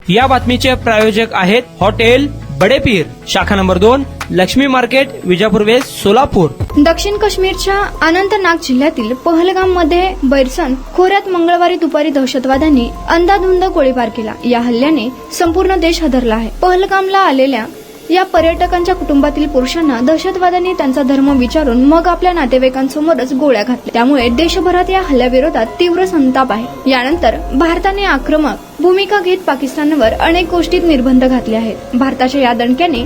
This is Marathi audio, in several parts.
या बातमीचे प्रायोजक आहेत हॉटेल बडेपीर, शाखा number 2, Laxmi market, Vijapur west, Solapur. दक्षिण काश्मीरच्या अनंतनाग जिल्ह्यातील पहलगाम मध्ये बैरसन खोऱ्यात मंगळवारी दुपारी दहशतवाद्यांनी अंधाधुंद गोळीबार केला। या हल्ल्याने संपूर्ण देश हादरला आहे। पहलगामला आलेल्या या पर्यटकांच्या कुटुंबातील पुरुषांना दहशतवाद्यांनी त्यांचा धर्म विचारून मग आपल्या नातेवाईकांसमोरच गोळ्या घातल्या। त्यामुळे देशभरात या हल्ल्याविरोधात तीव्र संताप आहे। यानंतर भारताने आक्रमक भूमिका घेत पाकिस्तानवर अनेक गोष्टीत निर्बंध घातले आहेत। भारताच्या या दणक्याने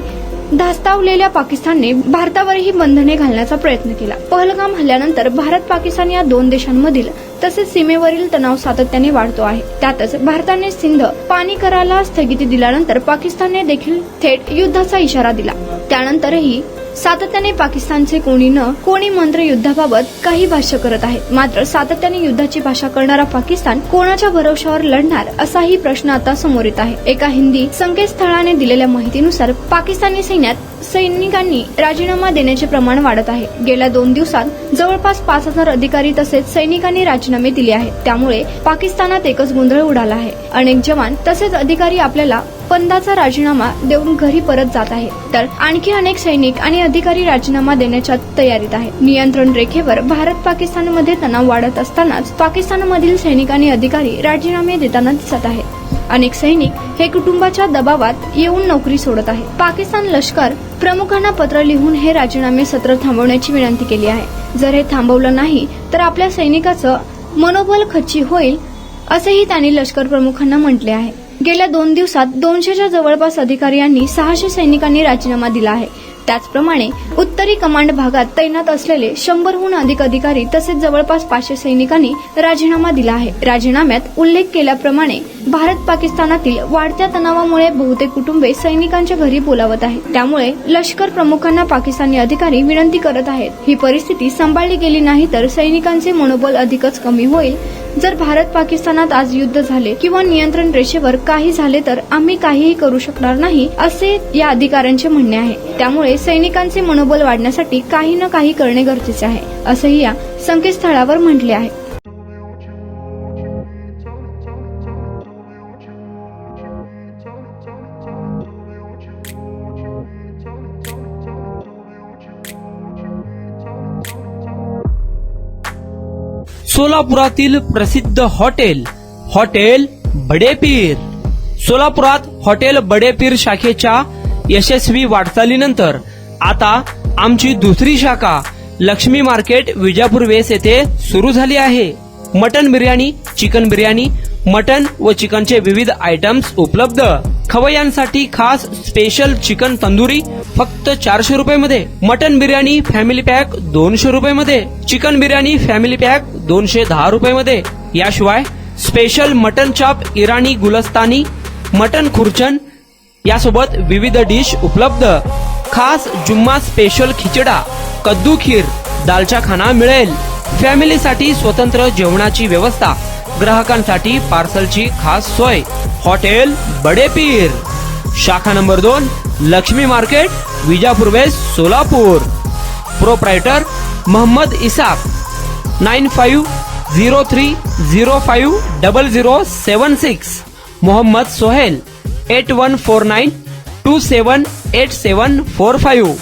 धास्तावलेल्या पाकिस्तानने भारतावरही बंधने घालण्याचा प्रयत्न केला। पहलगाम हल्ल्यानंतर भारत पाकिस्तान या दोन देशांमधील तसेच सीमेवरील तणाव सातत्याने वाढतो आहे। त्यातच भारताने सिंध पाणी कराराला स्थगिती दिल्यानंतर पाकिस्तानने देखील थेट युद्धाचा इशारा दिला। त्यानंतरही सातत्याने पाकिस्तानचे कोणी मंत्र युद्धाबाबत काही भाष्य करत आहेत। मात्र सातत्याने युद्धाची भाषा करणारा पाकिस्तान कोणाच्या भरोशावर लढणार असाही प्रश्न आता समोर येत आहे। एका हिंदी संकेतस्थळाने दिलेल्या माहितीनुसार पाकिस्तानी सैनिकांनी राजीनामा देण्याचे प्रमाण वाढत आहे। गेल्या 2 दिवसात जवळपास 5000 अधिकारी तसेच सैनिकांनी राजीनामे दिले आहेत। त्यामुळे पाकिस्तानात एकच गोंधळ उडाला आहे। अनेक जवान तसेच अधिकारी आपल्याला पंदाचा राजीनामा देऊन घरी परत जात आहेत, तर आणखी अनेक सैनिक आणि अधिकारी राजीनामा देण्याच्या तयारीत आहेत। नियंत्रण रेषेवर भारत पाकिस्तानमध्ये तणाव वाढत असतानाच पाकिस्तानमधील सैनिक आणि अधिकारी राजीनामे देताना दिसत आहेत। अनेक सैनिक हे कुटुंबाच्या दबावात येऊन नोकरी सोडत आहेत। पाकिस्तान लष्कर प्रमुखांना पत्र लिहून हे राजीनामे सत्र थांबवण्याची विनंती केली आहे। जर हे थांबवलं नाही तर आपल्या सैनिकाचं मनोबल खच्ची होईल असेही त्यांनी लष्कर प्रमुखांना म्हटले आहे। गेल्या 2 दिवसात 200च्या जवळपास अधिकारी आणि 600 सैनिकांनी राजीनामा दिला आहे। त्याचप्रमाणे उत्तरी कमांड भागात तैनात असलेले 100हून अधिक अधिकारी तसेच जवळपास 500 सैनिकांनी राजीनामा दिला आहे। राजीनाम्यात उल्लेख केल्याप्रमाणे भारत पाकिस्तानातील वाढत्या तणावामुळे बहुतेक कुटुंबे सैनिकांच्या घरी बोलावत आहेत। त्यामुळे लष्कर प्रमुखांना पाकिस्तानी अधिकारी विनंती करत आहेत, ही परिस्थिती सांभाळली गेली नाही तर सैनिकांचे मनोबल अधिकच कमी होईल। जर भारत पाकिस्तानात आज युद्ध झाले किंवा नियंत्रण रेषेवर काही झाले तर आम्ही काहीही करू शकणार नाही असे या अधिकाऱ्यांचे म्हणणे आहे। त्यामुळे सैनिकांचे मनोबल वाढण्यासाठी काही ना काही करणे गरजेचे आहे, असंही या संकेतस्थळावर म्हटले आहे। सोलापुरातील प्रसिद्ध हॉटेल बडेपीर। सोलापुरात हॉटेल बडेपीर शाखेच्या यशस्वी वाटचालीनंतर आता आमची दुसरी शाखा लक्ष्मी मार्केट, विजापूर वेस्ट येथे सुरू झाली आहे। Mutton biryani, chicken biryani, mutton व चिकनचे विविध आयटम्स उपलब्ध। खवय्यांसाठी खास स्पेशल चिकन तंदुरी फक्त 400 रुपये मध्ये, मटन बिर्याणी फॅमिली पॅक 200 रुपये मध्ये, चिकन बिर्याणी फॅमिली पॅक 210 रुपये मध्ये। याशिवाय स्पेशल मटन चाप, इराणी गुलस्तानी, मटन खुर्चन यासोबत विविध डिश उपलब्ध। खास जुम्मा स्पेशल खिचडा, कद्दू खीर, दालचा खाना मिळेल। फॅमिलीसाठी स्वतंत्र जेवणाची व्यवस्था, ग्राहकांसाठी पार्सलची खास सोय। हॉटेल बडेपीर, शाखा number 2, Laxmi market, Vijapur west, Solapur. Proprietor Mohammad Isaq, 9503050076। Mohammad Sohail, 8149278745।